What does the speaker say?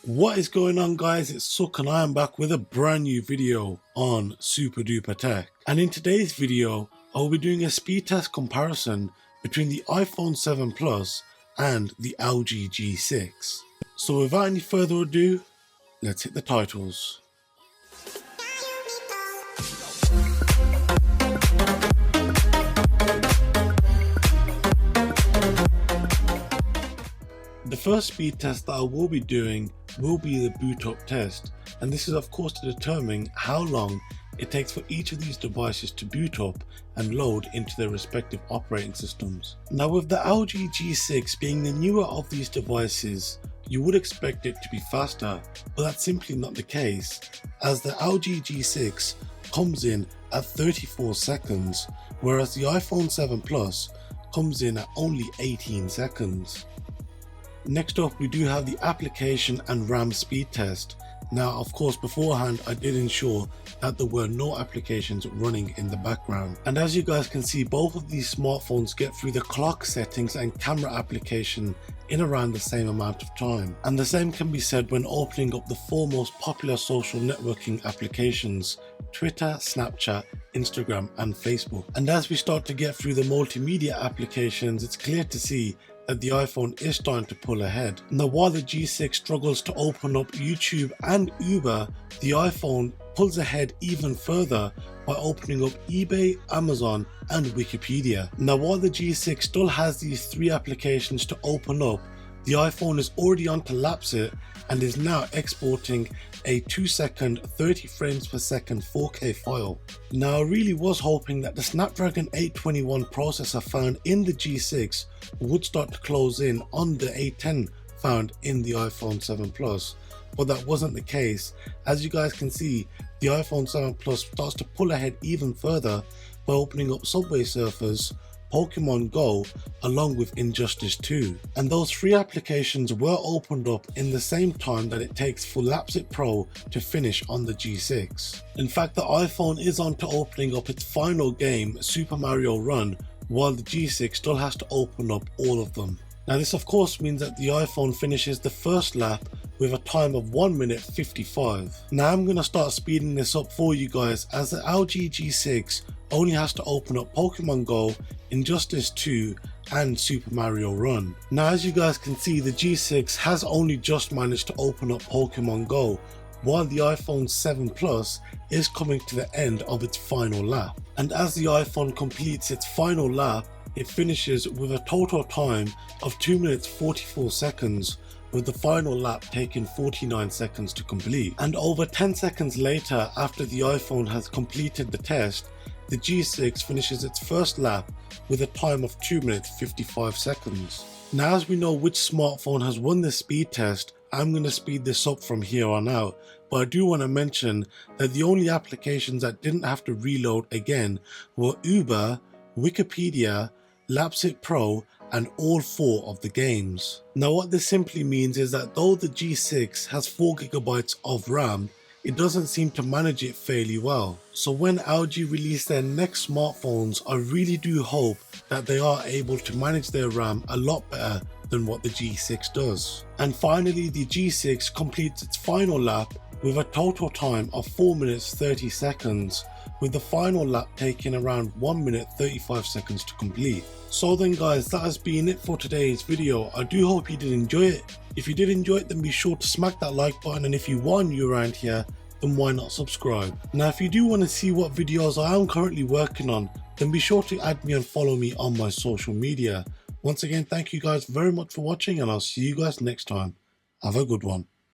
What is going on, guys? It's Suk and I am back with a brand new video on Super Duper Tech. And in today's video, I will be doing a speed test comparison between the iPhone 7 Plus and the LG G6. So without any further ado, let's hit the titles. The first speed test that I will be doing will be the boot up test, and this is of course to determine how long it takes for each of these devices to boot up and load into their respective operating systems. Now, with the LG G6 being the newer of these devices, you would expect it to be faster, but that's simply not the case, as the LG G6 comes in at 34 seconds, whereas the iPhone 7 Plus comes in at only 18 seconds. Next up, we do have the application and RAM speed test. Now, of course, beforehand I did ensure that there were no applications running in the background, and as you guys can see, both of these smartphones get through the clock settings and camera application in around the same amount of time, and the same can be said when opening up the four most popular social networking applications: Twitter, Snapchat, Instagram and Facebook. And as we start to get through the multimedia applications, it's clear to see that the iPhone is starting to pull ahead. Now, while the G6 struggles to open up YouTube and Uber, the iPhone pulls ahead even further by opening up eBay, Amazon and Wikipedia. Now, while the G6 still has these three applications to open up, the iPhone is already onto Lapsit and is now exporting a 2-second 30 frames per second 4K file. Now, I really was hoping that the Snapdragon 821 processor found in the G6 would start to close in on the A10 found in the iPhone 7 Plus, but that wasn't the case. As you guys can see, the iPhone 7 Plus starts to pull ahead even further by opening up Subway Surfers, Pokemon Go along with Injustice 2, and those three applications were opened up in the same time that it takes for Lapsit Pro to finish on the G6. In fact, the iPhone is on to opening up its final game, Super Mario Run, while the G6 still has to open up all of them. Now, this of course means that the iPhone finishes the first lap with a time of 1 minute 55. Now, I'm going to start speeding this up for you guys, as the LG G6 only has to open up Pokemon Go, Injustice 2 and Super Mario Run. Now, as you guys can see, the G6 has only just managed to open up Pokemon Go, while the iPhone 7 Plus is coming to the end of its final lap. And as the iPhone completes its final lap, it finishes with a total time of 2 minutes 44 seconds, with the final lap taking 49 seconds to complete. And over 10 seconds later, after the iPhone has completed the test, the G6 finishes its first lap with a time of 2 minutes 55 seconds. Now, as we know which smartphone has won this speed test, I'm going to speed this up from here on out, but I do want to mention that the only applications that didn't have to reload again were Uber, Wikipedia, Lapsit Pro and all four of the games. Now, what this simply means is that though the G6 has 4GB of RAM, it doesn't seem to manage it fairly well. So when LG release their next smartphones, I really do hope that they are able to manage their RAM a lot better than what the G6 does. And finally, the G6 completes its final lap with a total time of 4 minutes 30 seconds, with the final lap taking around 1 minute 35 seconds to complete. So then guys, that has been it for today's video. I do hope you did enjoy it. If you did enjoy it, then be sure to smack that like button, and if you are new around here, then why not subscribe? Now, if you do want to see what videos I am currently working on, then be sure to add me and follow me on my social media. Once again, thank you guys very much for watching, and I'll see you guys next time. Have a good one.